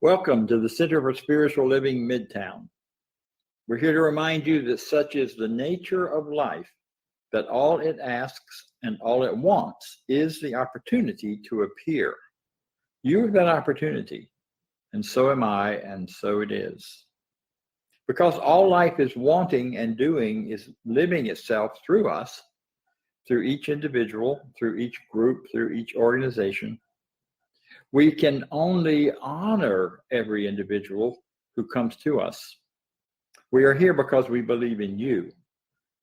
Welcome to the Center for Spiritual Living Midtown. We're here to remind you that such is the nature of life, that all it asks and all it wants is the opportunity to appear. You have that opportunity, and so am I, and so it is. Because all life is wanting and doing is living itself through us, through each individual, through each group, through each organization. We can only honor every individual who comes to us. We are here because we believe in you.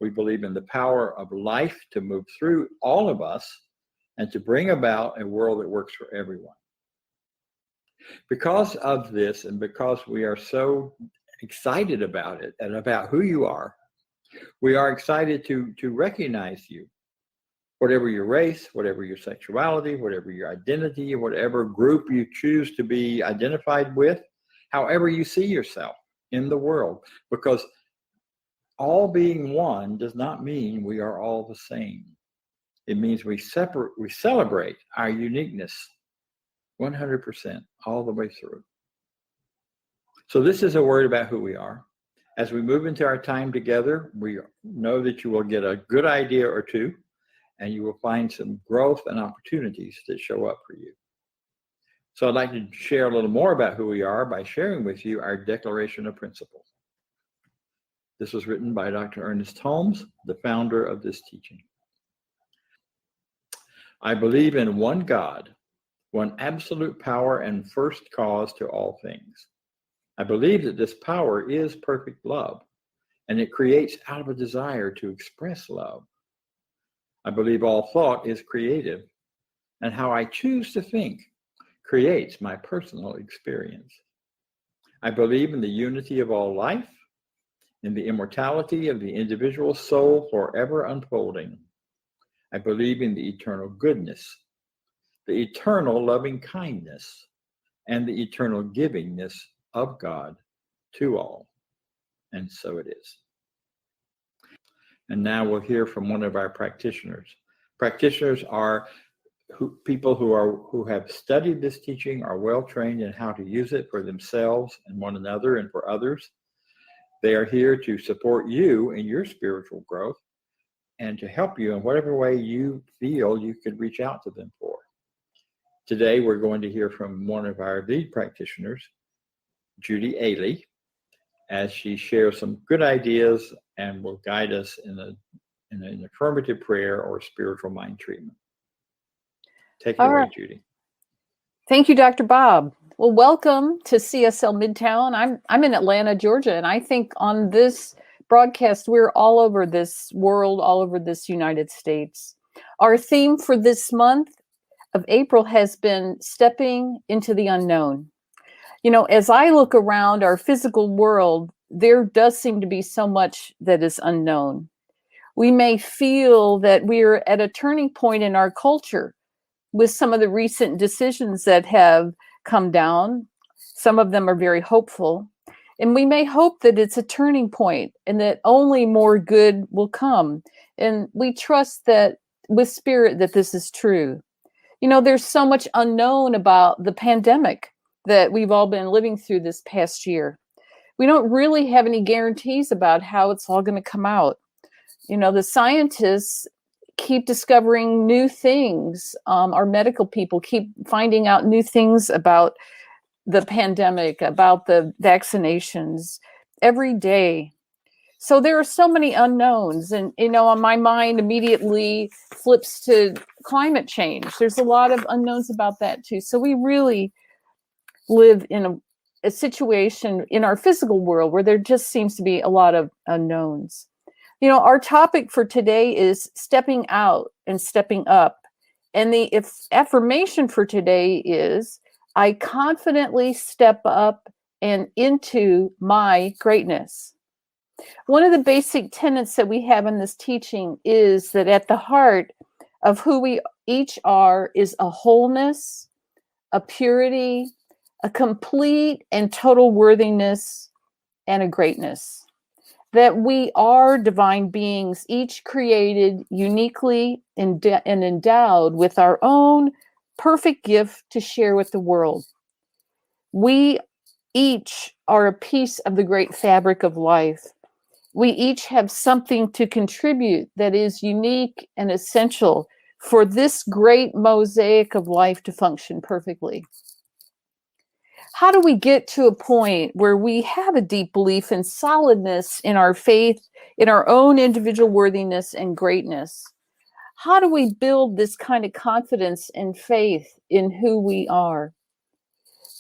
We believe in the power of life to move through all of us and to bring about a world that works for everyone. Because of this, and because we are so excited about it and about who you are, we are excited to recognize you. Whatever your race, whatever your sexuality, whatever your identity, whatever group you choose to be identified with, however you see yourself in the world, because all being one does not mean we are all the same. It means we celebrate our uniqueness 100% all the way through. So this is a word about who we are. As we move into our time together, we know that you will get a good idea or two, and you will find some growth and opportunities that show up for you. So I'd like to share a little more about who we are by sharing with you our Declaration of Principles. This was written by Dr. Ernest Holmes, the founder of this teaching. I believe in one God, one absolute power and first cause to all things. I believe that this power is perfect love, and it creates out of a desire to express love. I believe all thought is creative, and how I choose to think creates my personal experience. I believe in the unity of all life, in the immortality of the individual soul forever unfolding. I believe in the eternal goodness, the eternal loving kindness, and the eternal givingness of God to all. And so it is. And now we'll hear from one of our practitioners. Practitioners are people who have studied this teaching, are well trained in how to use it for themselves and one another and for others. They are here to support you in your spiritual growth and to help you in whatever way you feel you could reach out to them for. Today, we're going to hear from one of our lead practitioners, Judy Ailey, as she shares some good ideas and will guide us in an affirmative prayer or spiritual mind treatment. Take it away, Judy. Thank you, Dr. Bob. Well, welcome to CSL Midtown. I'm in Atlanta, Georgia, and I think on this broadcast, we're all over this world, all over this United States. Our theme for this month of April has been stepping into the unknown. You know, as I look around our physical world, there does seem to be so much that is unknown. We may feel that we're at a turning point in our culture with some of the recent decisions that have come down. Some of them are very hopeful. And we may hope that it's a turning point and that only more good will come. And we trust that with spirit that this is true. You know, there's so much unknown about the pandemic that we've all been living through this past year. We don't really have any guarantees about how it's all going to come out. You know, the scientists keep discovering new things. Our medical people keep finding out new things about the pandemic, about the vaccinations every day. So there are so many unknowns, and, you know, on my mind immediately flips to climate change. There's a lot of unknowns about that too. So we really live in a situation in our physical world where there just seems to be a lot of unknowns. You know, our topic for today is stepping out and stepping up. And the affirmation for today is, I confidently step up and into my greatness. One of the basic tenets that we have in this teaching is that at the heart of who we each are is a wholeness, a purity, a complete and total worthiness, and a greatness. That we are divine beings, each created uniquely and endowed with our own perfect gift to share with the world. We each are a piece of the great fabric of life. We each have something to contribute that is unique and essential for this great mosaic of life to function perfectly. How do we get to a point where we have a deep belief and solidness in our faith, in our own individual worthiness and greatness? How do we build this kind of confidence and faith in who we are?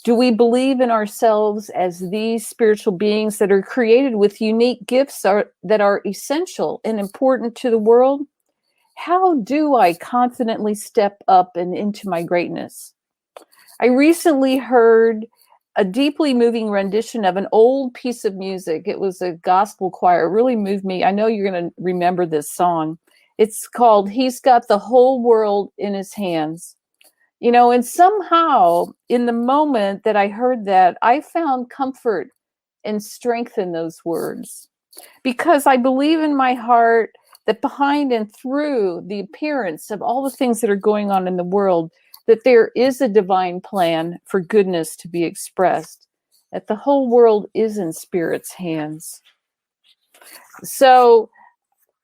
Do we believe in ourselves as these spiritual beings that are created with unique gifts that are essential and important to the world? How do I confidently step up and into my greatness? I recently heard a deeply moving rendition of an old piece of music. It was a gospel choir. It really moved me. I know you're going to remember this song. It's called "He's Got the Whole World in His Hands." You know, and somehow in the moment that I heard that, I found comfort and strength in those words, because I believe in my heart that behind and through the appearance of all the things that are going on in the world, that there is a divine plan for goodness to be expressed, that the whole world is in Spirit's hands. So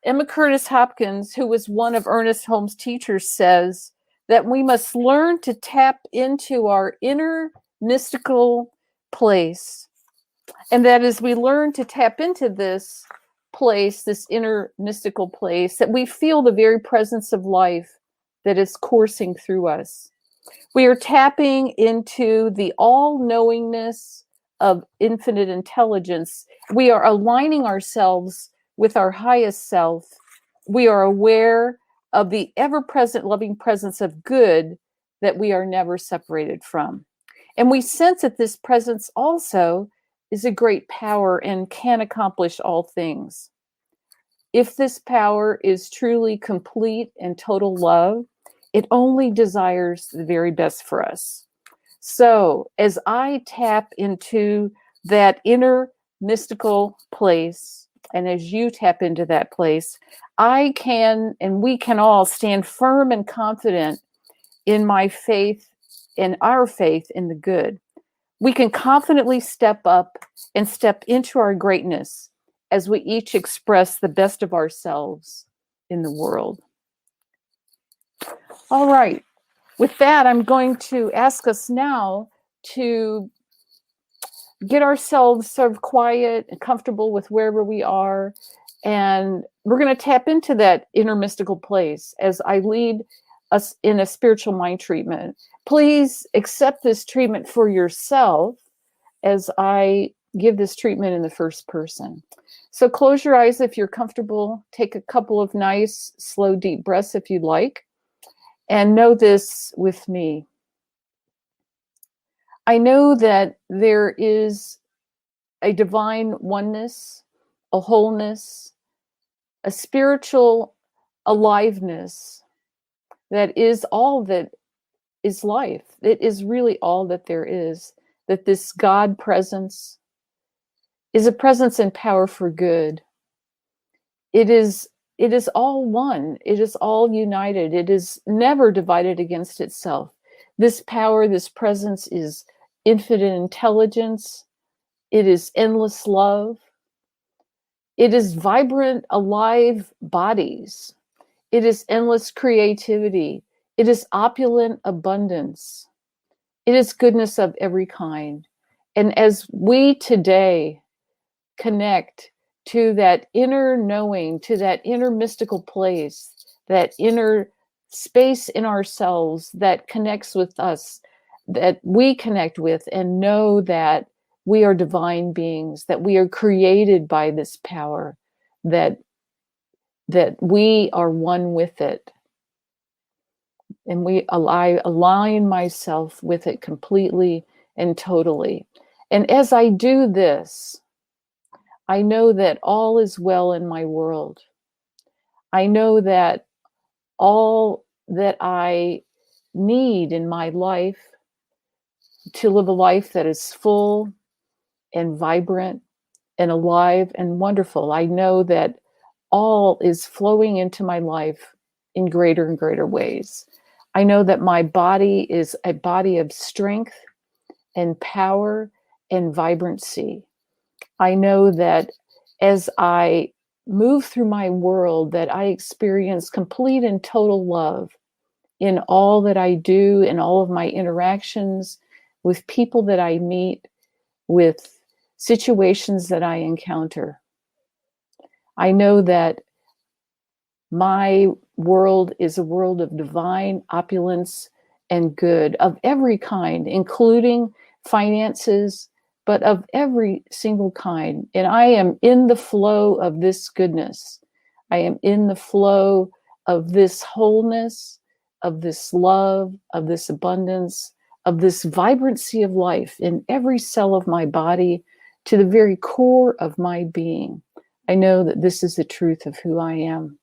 Emma Curtis Hopkins, who was one of Ernest Holmes' teachers, says that we must learn to tap into our inner mystical place. And that as we learn to tap into this place, this inner mystical place, that we feel the very presence of life that is coursing through us. We are tapping into the all-knowingness of infinite intelligence. We are aligning ourselves with our highest self. We are aware of the ever-present loving presence of good that we are never separated from. And we sense that this presence also is a great power and can accomplish all things. If this power is truly complete and total love, it only desires the very best for us. So as I tap into that inner mystical place, and as you tap into that place, I can, and we can all stand firm and confident in my faith, in our faith in the good. We can confidently step up and step into our greatness as we each express the best of ourselves in the world. All right. With that, I'm going to ask us now to get ourselves sort of quiet and comfortable with wherever we are. And we're going to tap into that inner mystical place as I lead us in a spiritual mind treatment. Please accept this treatment for yourself as I give this treatment in the first person. So close your eyes if you're comfortable. Take a couple of nice, slow, deep breaths if you'd like. And know this with me. I know that there is a divine oneness, a wholeness, a spiritual aliveness that is all that is life. It is really all that there is. That this God presence is a presence and power for good. It is all one. It is all united. It is never divided against itself. This power, this presence is infinite intelligence. It is endless love. It is vibrant, alive bodies. It is endless creativity. It is opulent abundance. It is goodness of every kind. And as we today connect to that inner knowing, to that inner mystical place, that inner space in ourselves that connects with us, that we connect with and know that we are divine beings, that we are created by this power, that we are one with it. And I align myself with it completely and totally. And as I do this, I know that all is well in my world. I know that all that I need in my life to live a life that is full and vibrant and alive and wonderful, I know that all is flowing into my life in greater and greater ways. I know that my body is a body of strength and power and vibrancy. I know that as I move through my world, that I experience complete and total love in all that I do, in all of my interactions with people that I meet, with situations that I encounter. I know that my world is a world of divine opulence and good of every kind, including finances, but of every single kind. And I am in the flow of this goodness. I am in the flow of this wholeness, of this love, of this abundance, of this vibrancy of life in every cell of my body to the very core of my being. I know that this is the truth of who I am.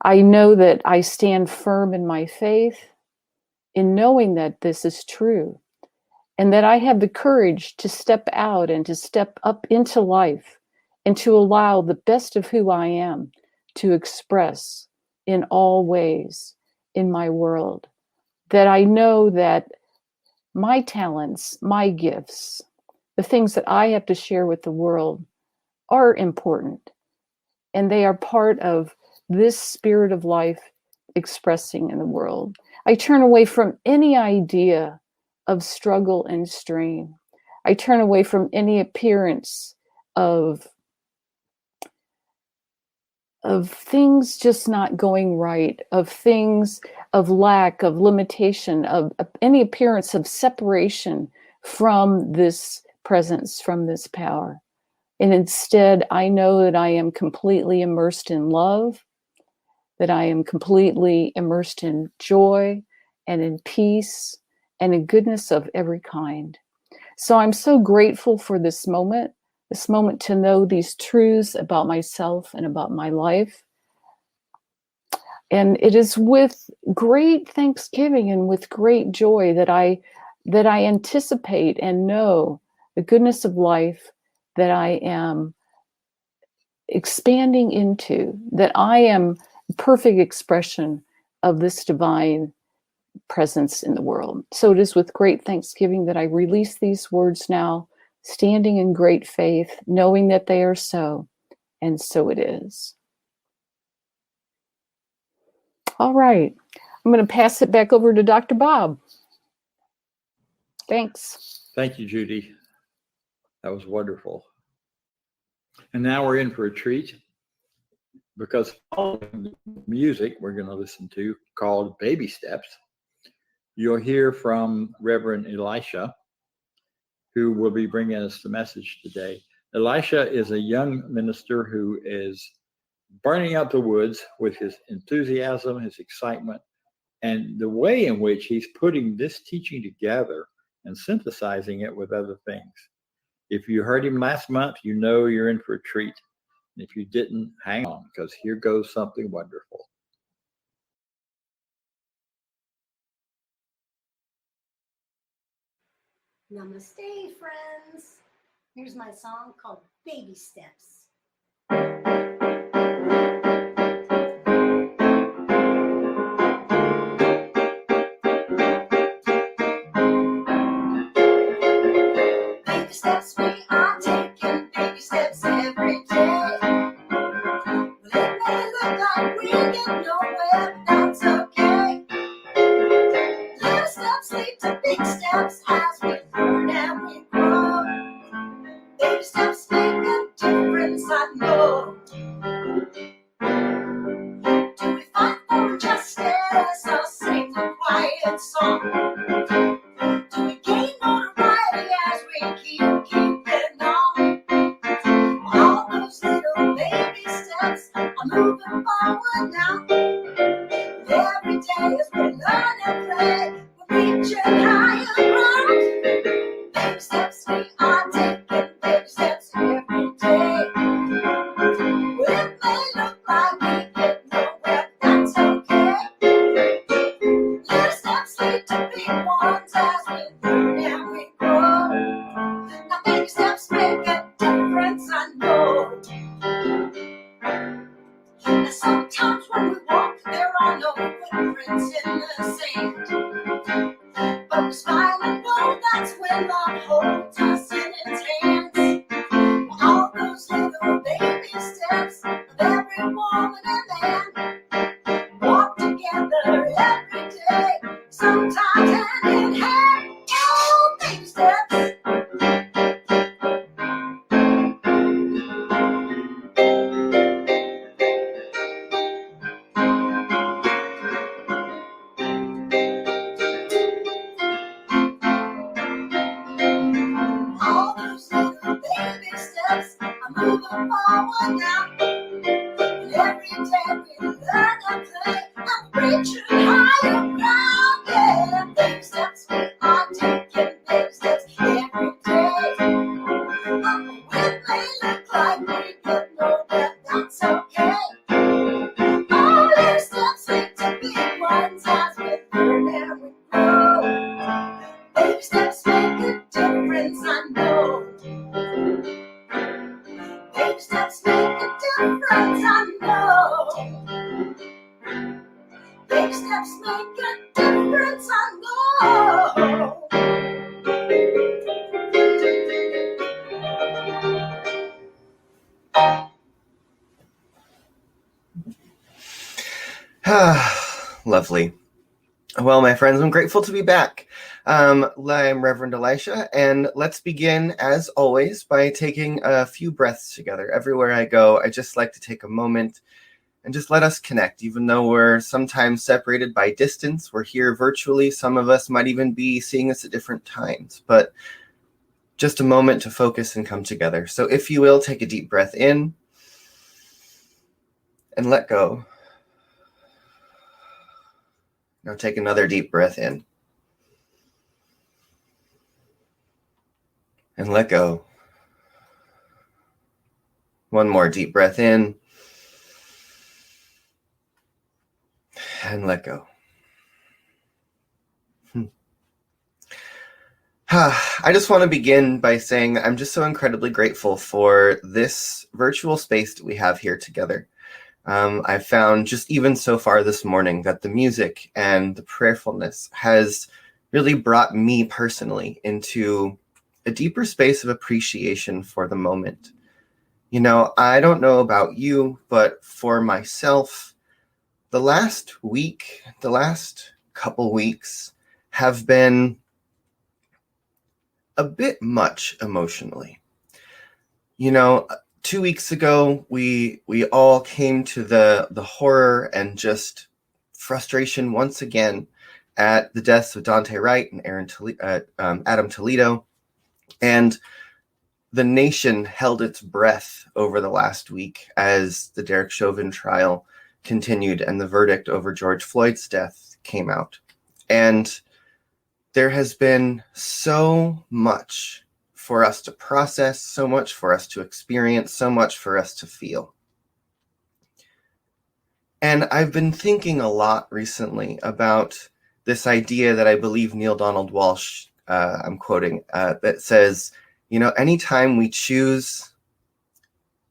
I know that I stand firm in my faith in knowing that this is true, and that I have the courage to step out and to step up into life and to allow the best of who I am to express in all ways in my world. That I know that my talents, my gifts, the things that I have to share with the world are important, and they are part of this spirit of life expressing in the world. I turn away from any idea of struggle and strain. I turn away from any appearance of things just not going right, of things of lack, of limitation, of any appearance of separation from this presence, from this power. And instead, I know that I am completely immersed in love, that I am completely immersed in joy and in peace and in goodness of every kind. So I'm so grateful for this moment to know these truths about myself and about my life. And it is with great thanksgiving and with great joy that I anticipate and know the goodness of life that I am expanding into, that I am perfect expression of this divine presence in the world. So it is with great thanksgiving that I release these words now, standing in great faith, knowing that they are so, and so it is. All right. I'm going to pass it back over to Dr. Bob. Thanks. Thank you, Judy. That was wonderful. And now we're in for a treat, because following the music we're going to listen to, called Baby Steps, you'll hear from Reverend Elisha, who will be bringing us the message today. Elisha is a young minister who is burning out the woods with his enthusiasm, his excitement, and the way in which he's putting this teaching together and synthesizing it with other things. If you heard him last month, you know you're in for a treat. And if you didn't, hang on, because here goes something wonderful. Namaste, friends. Here's my song called Baby Steps. Baby steps we are taking, baby steps every day. Well, it may look like we get nowhere, but that's okay. Little steps lead to big steps as we learn and we grow. Baby steps make a difference, I know. Do we fight for justice or sing a quiet song? Do we gain notoriety as we keep Lord holds us in his hands. All those little baby steps of every woman and man walk together every day, sometimes hand in hand. Oh, baby steps. All those little baby steps are moving forward now. And every day we learn to play and reach higher ground. Yeah, baby steps we are taking, baby steps every day. It may look like we get no but that's okay. All our steps lead to big ones as we learn and we grow. Baby steps make a difference, I know. Baby steps make a difference, I know. Baby steps make a difference, I know. Lovely. Well, my friends, I'm grateful to be back. I'm Reverend Elisha, and let's begin, as always, by taking a few breaths together. Everywhere I go, I just like to take a moment and just let us connect. Even though we're sometimes separated by distance, we're here virtually. Some of us might even be seeing us at different times, but just a moment to focus and come together. So if you will, take a deep breath in and let go. Now take another deep breath in and let go. One more deep breath in and let go. I just want to begin by saying I'm just so incredibly grateful for this virtual space that we have here together. I've found just even so far this morning that the music and the prayerfulness has really brought me personally into a deeper space of appreciation for the moment. You know, I don't know about you, but for myself, the last couple weeks have been a bit much emotionally. You know, 2 weeks ago, we all came to the horror and just frustration once again at the deaths of Dante Wright and Adam Toledo. And the nation held its breath over the last week as the Derek Chauvin trial continued and the verdict over George Floyd's death came out. And there has been so much for us to process, so much for us to experience, so much for us to feel. And I've been thinking a lot recently about this idea that I believe Neil Donald Walsh, I'm quoting, that says, you know, anytime we choose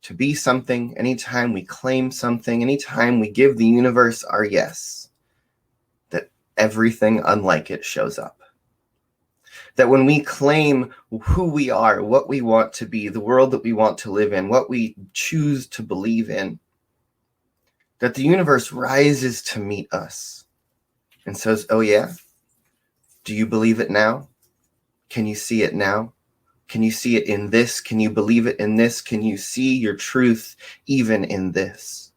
to be something, anytime we claim something, anytime we give the universe our yes, that everything unlike it shows up. That when we claim who we are, what we want to be, the world that we want to live in, what we choose to believe in, that the universe rises to meet us and says, oh yeah, do you believe it now? Can you see it now? Can you see it in this? Can you believe it in this? Can you see your truth even in this?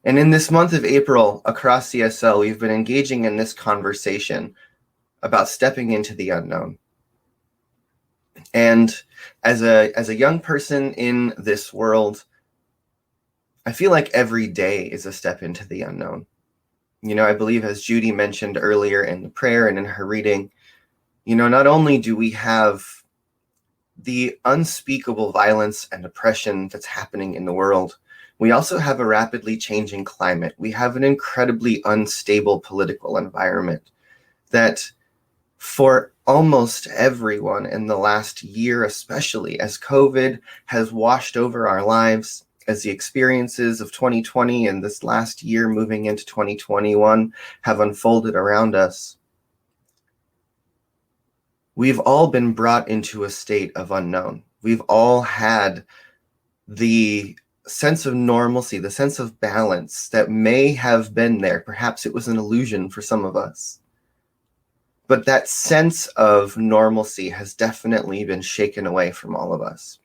And in this month of April, across CSL, we've been engaging in this conversation about stepping into the unknown. And as a young person in this world, I feel like every day is a step into the unknown. You know, I believe, as Judy mentioned earlier in the prayer and in her reading, you know, not only do we have the unspeakable violence and oppression that's happening in the world, we also have a rapidly changing climate. We have an incredibly unstable political environment that, for almost everyone in the last year, especially as COVID has washed over our lives, as the experiences of 2020 and this last year moving into 2021 have unfolded around us, we've all been brought into a state of unknown. We've all had the sense of normalcy, the sense of balance that may have been there. Perhaps it was an illusion for some of us. But that sense of normalcy has definitely been shaken away from all of us.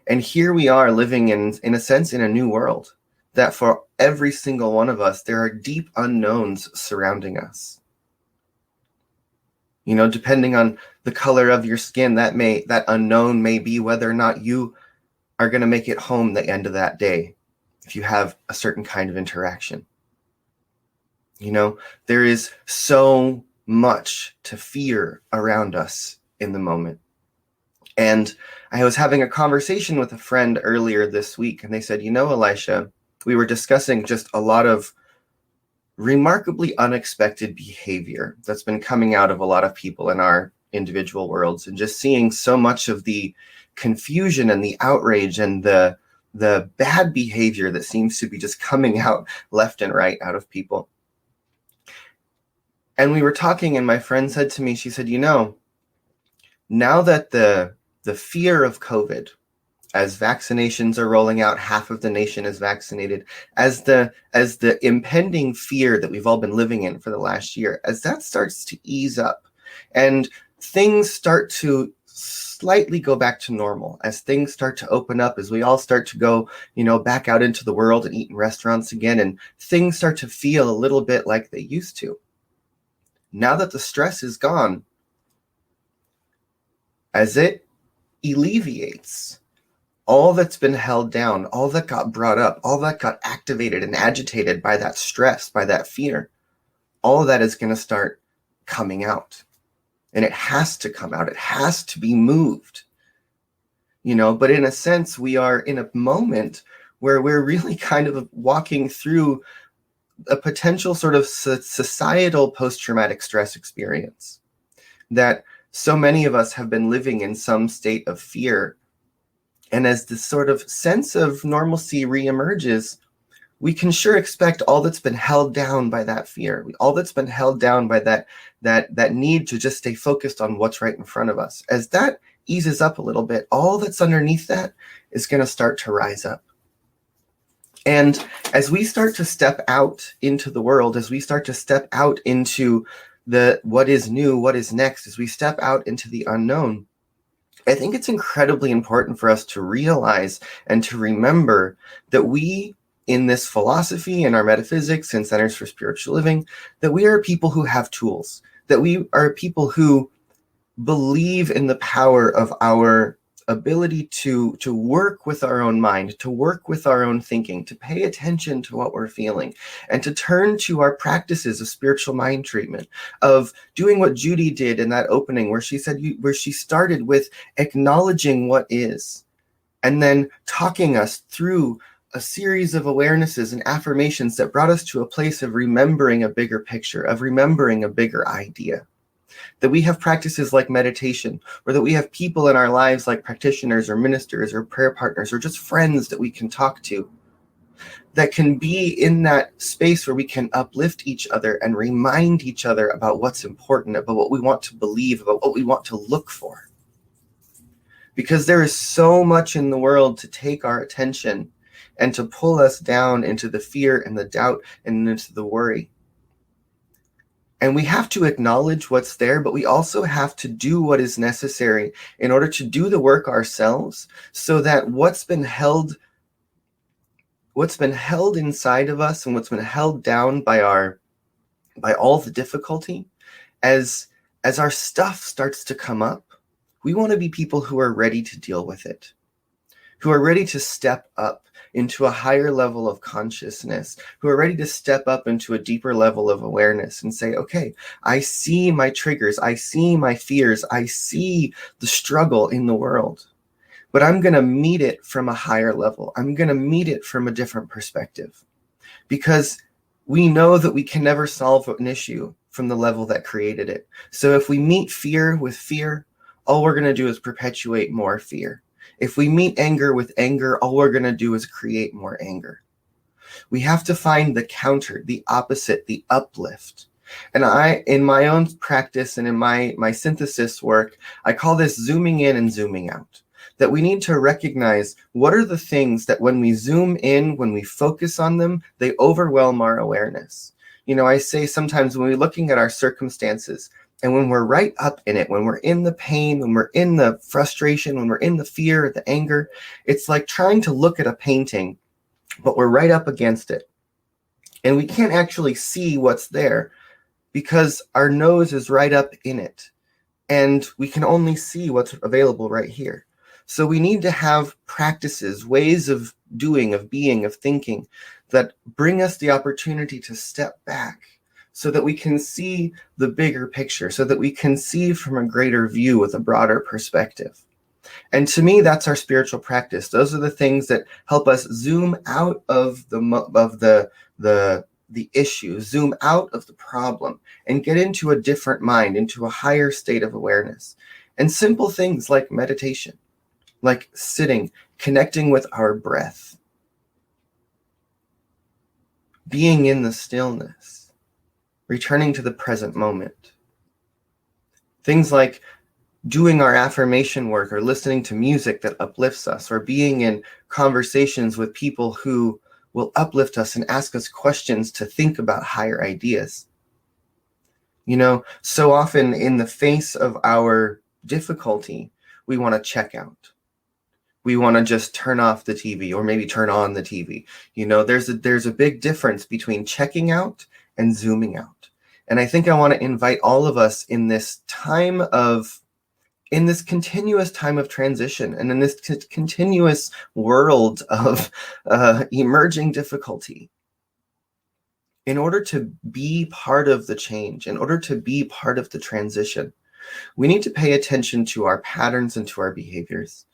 And here we are living in a sense, in a new world, that for every single one of us, there are deep unknowns surrounding us. You know, depending on the color of your skin, that unknown may be whether or not you are going to make it home the end of that day if you have a certain kind of interaction. You know, there is so much to fear around us in the moment. And I was having a conversation with a friend earlier this week, and they said, you know, Elisha, we were discussing just a lot of remarkably unexpected behavior that's been coming out of a lot of people in our individual worlds, and just seeing so much of the confusion and the outrage and the bad behavior that seems to be just coming out left and right out of people. And we were talking, and my friend said to me, she said, you know, now that the fear of COVID, as vaccinations are rolling out, half of the nation is vaccinated, as the impending fear that we've all been living in for the last year, as that starts to ease up and things start to slightly go back to normal, as things start to open up, as we all start to go, you know, back out into the world and eat in restaurants again, and things start to feel a little bit like they used to. Now that the stress is gone, as it alleviates, all that's been held down, all that got brought up, all that got activated and agitated by that stress, by that fear, all of that is going to start coming out. And it has to come out. It has to be moved. You know, but in a sense, we are in a moment where we're really kind of walking through a potential sort of societal post-traumatic stress experience that so many of us have been living in some state of fear. And as this sort of sense of normalcy reemerges, we can sure expect all that's been held down by that fear, all that's been held down by that need to just stay focused on what's right in front of us. As that eases up a little bit, all that's underneath that is going to start to rise up. And as we start to step out into the world, as we start to step out into what is new, what is next, as we step out into the unknown, I think it's incredibly important for us to realize and to remember that we, in this philosophy, in our metaphysics and Centers for Spiritual Living, that we are people who have tools, that we are people who believe in the power of our ability to work with our own mind, to work with our own thinking, to pay attention to what we're feeling, and to turn to our practices of spiritual mind treatment, of doing what Judy did in that opening, where she said, where she started with acknowledging what is, and then talking us through a series of awarenesses and affirmations that brought us to a place of remembering a bigger picture, of remembering a bigger idea. That we have practices like meditation, or that we have people in our lives like practitioners or ministers or prayer partners or just friends that we can talk to, that can be in that space where we can uplift each other and remind each other about what's important, about what we want to believe, about what we want to look for. Because there is so much in the world to take our attention and to pull us down into the fear and the doubt and into the worry. And we have to acknowledge what's there, but we also have to do what is necessary in order to do the work ourselves, so that what's been held inside of us and what's been held down by all the difficulty, as our stuff starts to come up, we want to be people who are ready to deal with it, who are ready to step up into a higher level of consciousness, who are ready to step up into a deeper level of awareness and say, okay, I see my triggers, I see my fears, I see the struggle in the world, but I'm going to meet it from a higher level. I'm going to meet it from a different perspective, because we know that we can never solve an issue from the level that created it. So if we meet fear with fear, all we're going to do is perpetuate more fear. If we meet anger with anger, all we're going to do is create more anger. We have to find the counter, the opposite, the uplift. And in my own practice and in my synthesis work, I call this zooming in and zooming out. That we need to recognize what are the things that when we zoom in, when we focus on them, they overwhelm our awareness. I say sometimes when we're looking at our circumstances and when we're right up in it, when we're in the pain, when we're in the frustration, when we're in the fear, the anger, it's like trying to look at a painting, but we're right up against it. And we can't actually see what's there because our nose is right up in it. And we can only see what's available right here. So we need to have practices, ways of doing, of being, of thinking that bring us the opportunity to step back so that we can see the bigger picture, so that we can see from a greater view with a broader perspective. And to me, that's our spiritual practice. Those are the things that help us zoom out of the issue, zoom out of the problem, and get into a different mind, into a higher state of awareness. And simple things like meditation, like sitting, connecting with our breath, being in the stillness, returning to the present moment. Things like doing our affirmation work or listening to music that uplifts us, or being in conversations with people who will uplift us and ask us questions to think about higher ideas. So often in the face of our difficulty, we want to check out. We want to just turn off the TV or maybe turn on the TV. There's a big difference between checking out and zooming out. And I think I want to invite all of us in this continuous time of transition and in this continuous world of emerging difficulty, in order to be part of the change, in order to be part of the transition, we need to pay attention to our patterns and to our behaviors.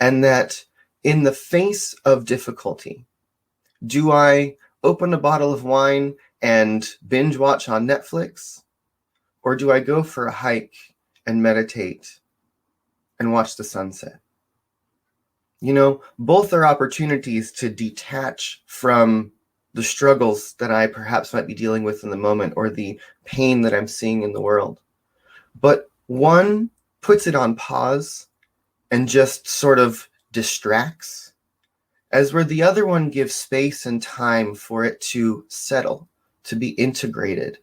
And that in the face of difficulty, do I open a bottle of wine and binge watch on Netflix? Or do I go for a hike and meditate and watch the sunset? Both are opportunities to detach from the struggles that I perhaps might be dealing with in the moment or the pain that I'm seeing in the world. But one puts it on pause and just sort of distracts, as where the other one gives space and time for it to settle, to be integrated.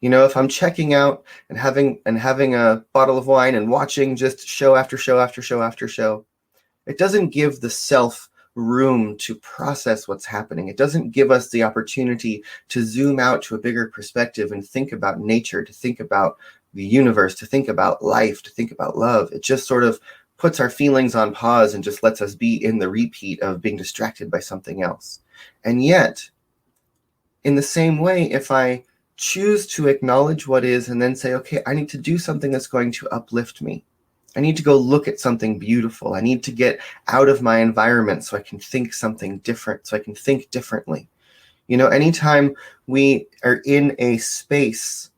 If I'm checking out and having a bottle of wine and watching just show after show after show after show, it doesn't give the self room to process what's happening. It doesn't give us the opportunity to zoom out to a bigger perspective and think about nature, to think about the universe, to think about life, to think about love. It just sort of puts our feelings on pause and just lets us be in the repeat of being distracted by something else. And yet, in the same way, if I choose to acknowledge what is and then say, okay, I need to do something that's going to uplift me. I need to go look at something beautiful. I need to get out of my environment so I can think something different, so I can think differently. Anytime we are in a space,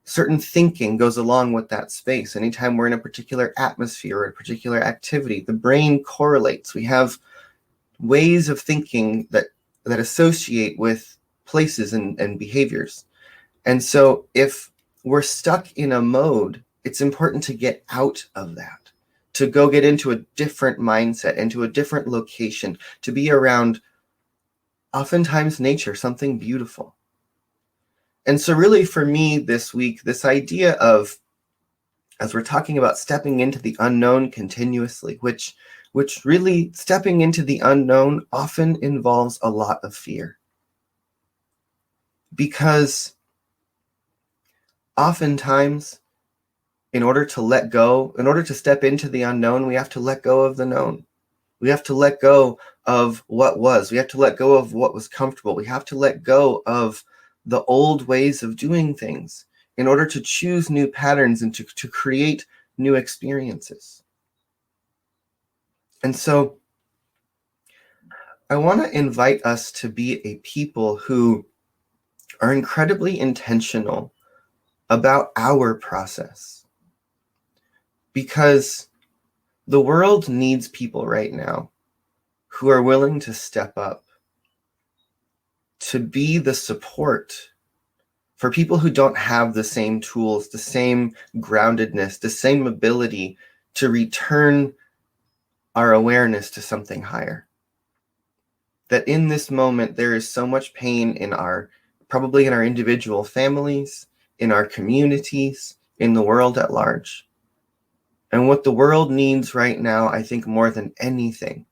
certain thinking goes along with that space. Anytime we're in a particular atmosphere or a particular activity, the brain correlates. We have ways of thinking that associate with places and behaviors. And so if we're stuck in a mode, it's important to get out of that, to go get into a different mindset, into a different location, to be around oftentimes nature, something beautiful. And so really for me this week, this idea of, as we're talking about stepping into the unknown continuously, which really stepping into the unknown often involves a lot of fear. Because oftentimes, in order to step into the unknown, we have to let go of the known. We have to let go of what was. We have to let go of what was comfortable. We have to let go of the old ways of doing things in order to choose new patterns and to create new experiences. And so I want to invite us to be a people who are incredibly intentional about our process, because the world needs people right now who are willing to step up, to be the support For people who don't have the same tools, the same groundedness, the same ability to return our awareness to something higher. That in this moment, there is so much pain probably in our individual families, in our communities, in the world at large. And what the world needs right now, I think more than anything,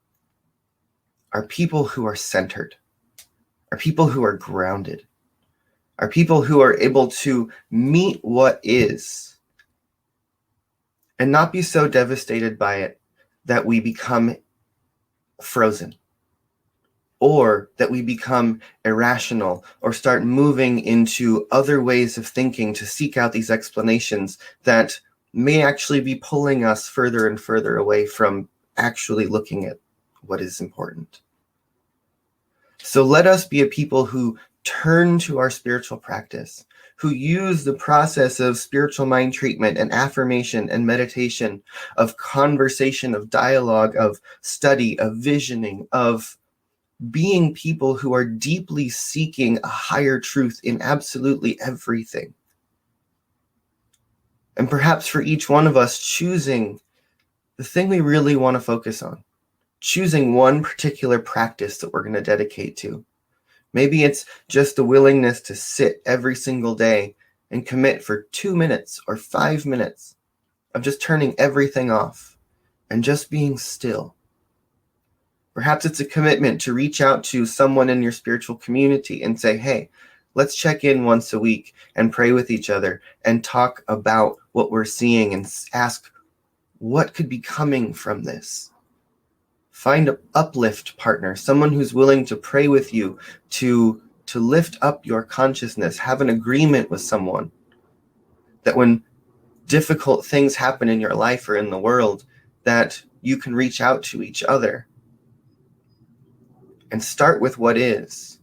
are people who are centered, are people who are grounded, are people who are able to meet what is and not be so devastated by it that we become frozen, or that we become irrational or start moving into other ways of thinking to seek out these explanations that may actually be pulling us further and further away from actually looking at what is important. So let us be a people who turn to our spiritual practice, who use the process of spiritual mind treatment and affirmation and meditation, of conversation, of dialogue, of study, of visioning, of being people who are deeply seeking a higher truth in absolutely everything. And perhaps for each one of us, choosing the thing we really want to focus on, choosing one particular practice that we're going to dedicate to. Maybe it's just the willingness to sit every single day and commit for 2 minutes or 5 minutes of just turning everything off and just being still. Perhaps it's a commitment to reach out to someone in your spiritual community and say, hey, let's check in once a week and pray with each other and talk about what we're seeing and ask what could be coming from this. Find an uplift partner, someone who's willing to pray with you, to lift up your consciousness. Have an agreement with someone that when difficult things happen in your life or in the world, that you can reach out to each other. And start with what is,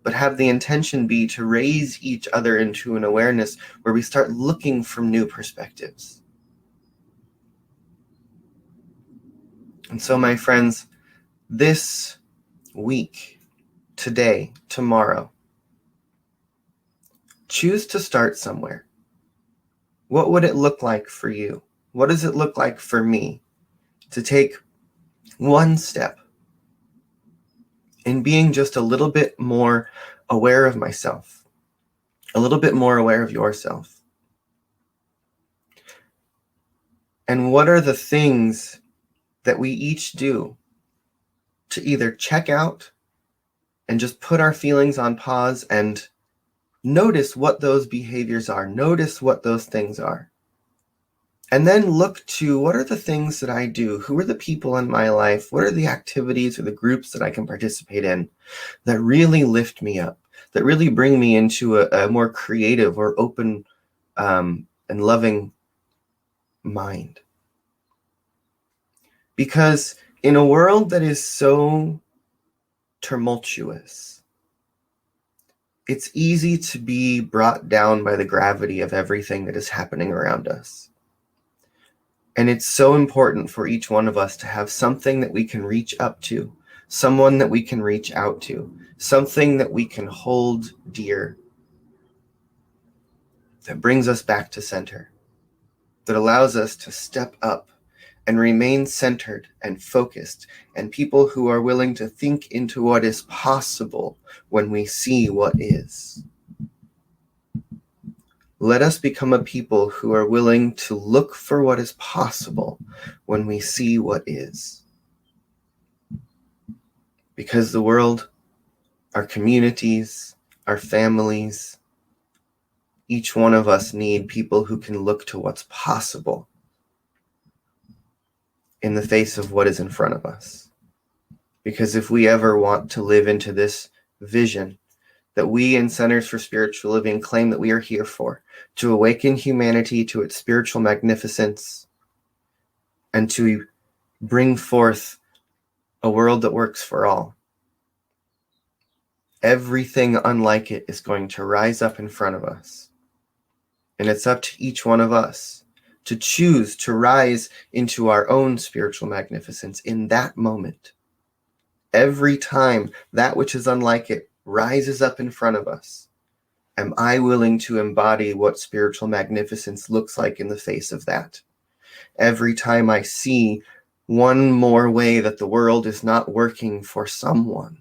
but have the intention be to raise each other into an awareness where we start looking from new perspectives. And so, my friends, this week, today, tomorrow, choose to start somewhere. What would it look like for you? What does it look like for me to take one step in being just a little bit more aware of myself, a little bit more aware of yourself? And what are the things that we each do to either check out and just put our feelings on pause and notice what those behaviors are, notice what those things are, and then look to what are the things that I do, who are the people in my life, what are the activities or the groups that I can participate in that really lift me up, that really bring me into a more creative or open and loving mind. Because in a world that is so tumultuous, it's easy to be brought down by the gravity of everything that is happening around us. And it's so important for each one of us to have something that we can reach up to, someone that we can reach out to, something that we can hold dear, that brings us back to center, that allows us to step up and remain centered and focused, and people who are willing to think into what is possible when we see what is. Let us become a people who are willing to look for what is possible when we see what is. Because the world, our communities, our families, each one of us need people who can look to what's possible in the face of what is in front of us. Because if we ever want to live into this vision that we in Centers for Spiritual Living claim that we are here for, to awaken humanity to its spiritual magnificence and to bring forth a world that works for all, everything unlike it is going to rise up in front of us. And it's up to each one of us to choose to rise into our own spiritual magnificence in that moment. Every time that which is unlike it rises up in front of us, Am I willing to embody what spiritual magnificence looks like in the face of that? Every time I see one more way that the world is not working for someone,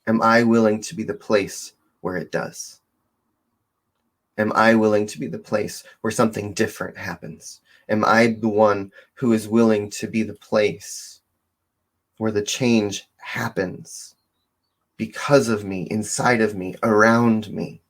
am I willing to be the place where it does? Am I willing to be the place where something different happens? Am I the one who is willing to be the place where the change happens because of me, inside of me, around me?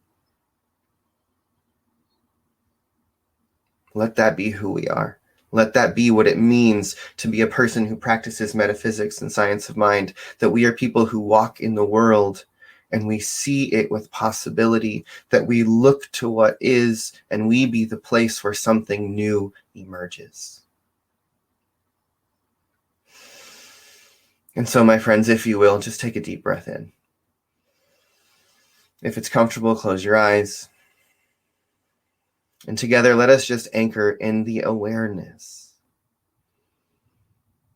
Let that be who we are. Let that be what it means to be a person who practices metaphysics and science of mind, that we are people who walk in the world and we see it with possibility, that we look to what is and we be the place where something new emerges. And so, my friends, if you will, just take a deep breath in. If it's comfortable, close your eyes. And together, let us just anchor in the awareness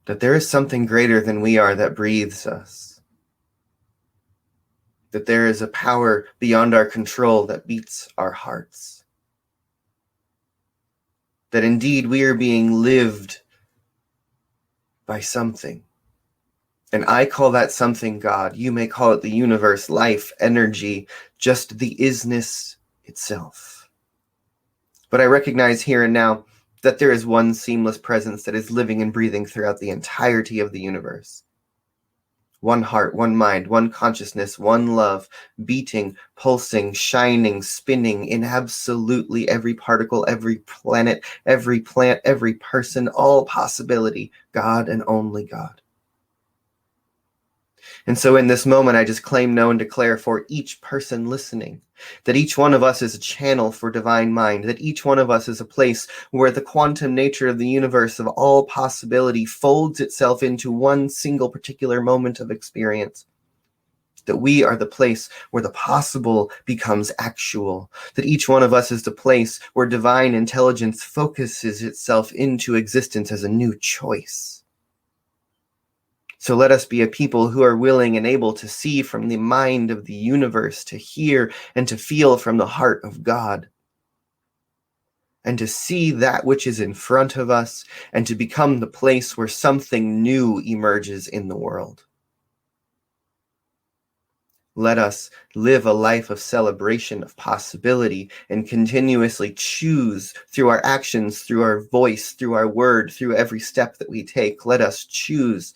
that there is something greater than we are that breathes us. That there is a power beyond our control that beats our hearts. That indeed we are being lived by something. And I call that something God. You may call it the universe, life, energy, just the isness itself. But I recognize here and now that there is one seamless presence that is living and breathing throughout the entirety of the universe. One heart, one mind, one consciousness, one love, beating, pulsing, shining, spinning in absolutely every particle, every planet, every plant, every person, all possibility, God and only God. And so in this moment, I just claim, know, and declare for each person listening that each one of us is a channel for divine mind, that each one of us is a place where the quantum nature of the universe of all possibility folds itself into one single particular moment of experience. That we are the place where the possible becomes actual, that each one of us is the place where divine intelligence focuses itself into existence as a new choice. So let us be a people who are willing and able to see from the mind of the universe, to hear and to feel from the heart of God, and to see that which is in front of us, and to become the place where something new emerges in the world. Let us live a life of celebration, of possibility, and continuously choose through our actions, through our voice, through our word, through every step that we take. Let us choose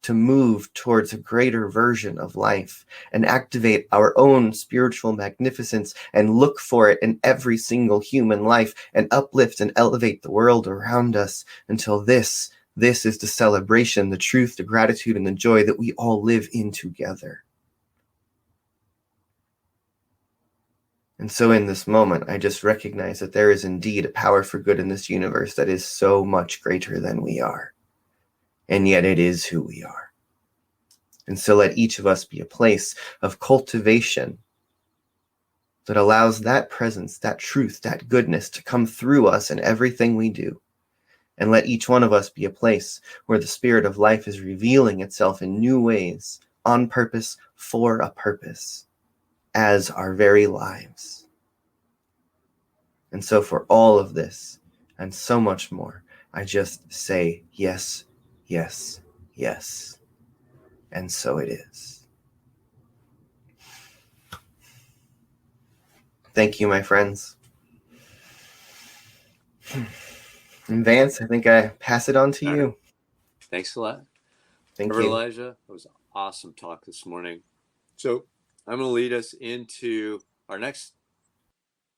to move towards a greater version of life and activate our own spiritual magnificence and look for it in every single human life and uplift and elevate the world around us until this is the celebration, the truth, the gratitude, and the joy that we all live in together. And so in this moment, I just recognize that there is indeed a power for good in this universe that is so much greater than we are. And yet it is who we are. And so let each of us be a place of cultivation that allows that presence, that truth, that goodness to come through us in everything we do. And let each one of us be a place where the spirit of life is revealing itself in new ways, on purpose, for a purpose, as our very lives. And so for all of this and so much more, I just say yes, yes, yes. And so it is. Thank you, my friends. And Vance, I think I pass it on to you. Thanks a lot. Thank Reverend you. Elijah, it was an awesome talk this morning. So I'm going to lead us into our next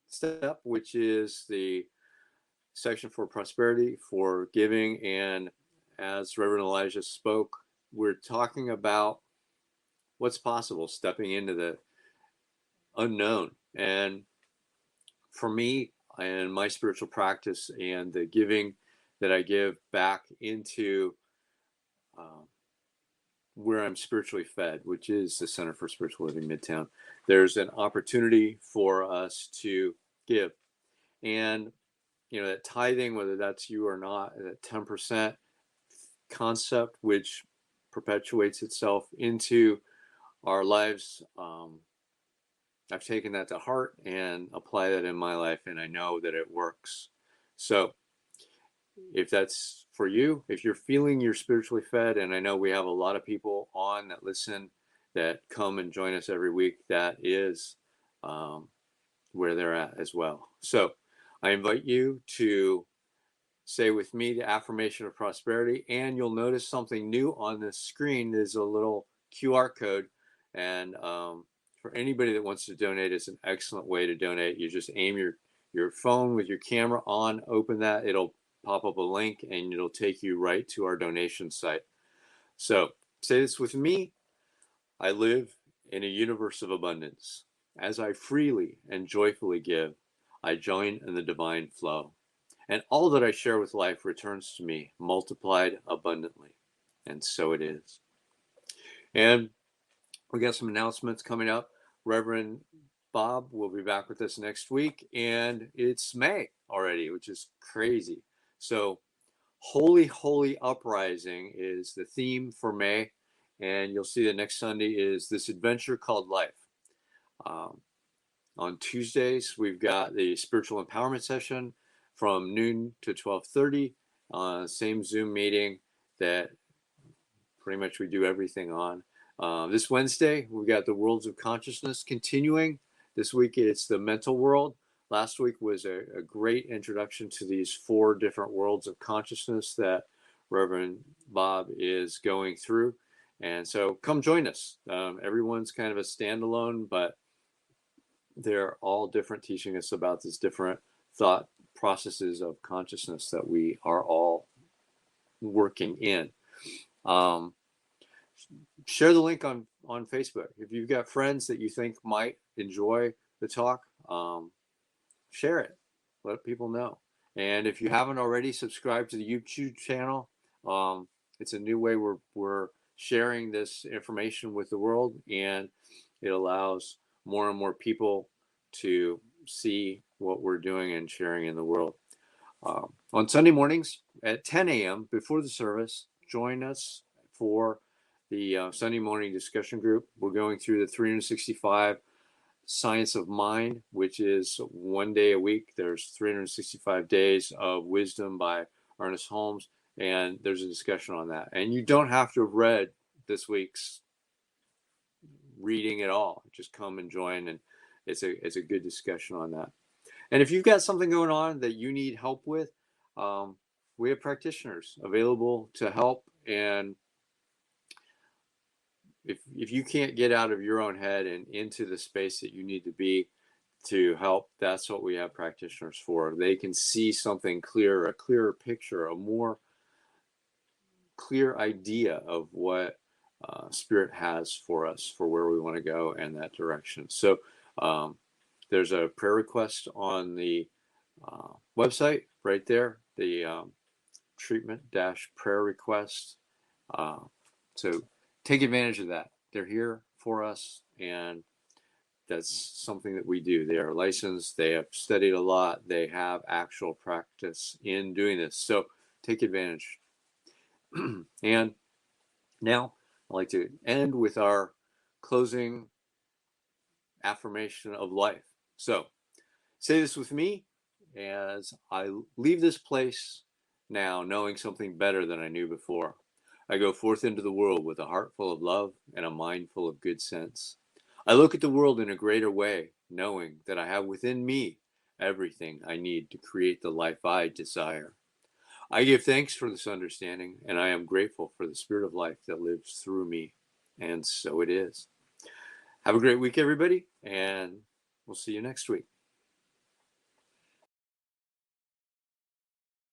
step, which is the section for prosperity, for giving. And as Reverend Elijah spoke, we're talking about what's possible, stepping into the unknown. And for me, and my spiritual practice and the giving that I give back into where I'm spiritually fed, which is the Center for Spiritual Living Midtown, there's an opportunity for us to give. And, you know, that tithing, whether that's you or not, that 10% concept, which perpetuates itself into our lives I've taken that to heart and apply that in my life, and I know that it works. So if that's for you, if you're feeling you're spiritually fed, and I know we have a lot of people on that listen that come and join us every week, that is where they're at as well. So I invite you to say with me the affirmation of prosperity, and you'll notice something new on the screen. There's a little QR code, and for anybody that wants to donate, it's an excellent way to donate. You just aim your phone with your camera on, open that, it'll pop up a link, and it'll take you right to our donation site. So say this with me. I live in a universe of abundance. As I freely and joyfully give, I join in the divine flow. And all that I share with life returns to me, multiplied abundantly. And so it is. And we got some announcements coming up. Reverend Bob will be back with us next week. And it's May already, which is crazy. So Holy, Holy Uprising is the theme for May. And you'll see that next Sunday is This Adventure Called Life. On Tuesdays, we've got the spiritual empowerment session from noon to 12:30. Same Zoom meeting that pretty much we do everything on. This Wednesday, we've got the Worlds of Consciousness continuing. This week, it's the mental world. Last week was a great introduction to these 4 different worlds of consciousness that Reverend Bob is going through. And so come join us. Everyone's kind of a standalone, but they're all different, teaching us about these different thought processes of consciousness that we are all working in. Share the link on Facebook. If you've got friends that you think might enjoy the talk, share it. Let people know. And if you haven't already, subscribe to the YouTube channel. It's a new way we're sharing this information with the world, and it allows more and more people to see what we're doing and sharing in the world. On Sunday mornings at 10 a.m. before the service, join us for the Sunday morning discussion group. We're going through the 365 Science of Mind, which is one day a week. There's 365 days of wisdom by Ernest Holmes, and there's a discussion on that. And you don't have to have read this week's reading at all. Just come and join, and it's a good discussion on that. And if you've got something going on that you need help with, we have practitioners available to help. And if you can't get out of your own head and into the space that you need to be to help, that's what we have practitioners for. They can see something clearer, a clearer picture, a more clear idea of what Spirit has for us, for where we want to go and that direction. So there's a prayer request on the website right there, the treatment-prayer request. So take advantage of that. They're here for us, and that's something that we do. They are licensed. They have studied a lot. They have actual practice in doing this. So take advantage. And now I'd like to end with our closing affirmation of life. So say this with me as I leave this place now, knowing something better than I knew before. I go forth into the world with a heart full of love and a mind full of good sense. I look at the world in a greater way, knowing that I have within me everything I need to create the life I desire. I give thanks for this understanding, and I am grateful for the Spirit of life that lives through me. And so it is. Have a great week, everybody, and we'll see you next week.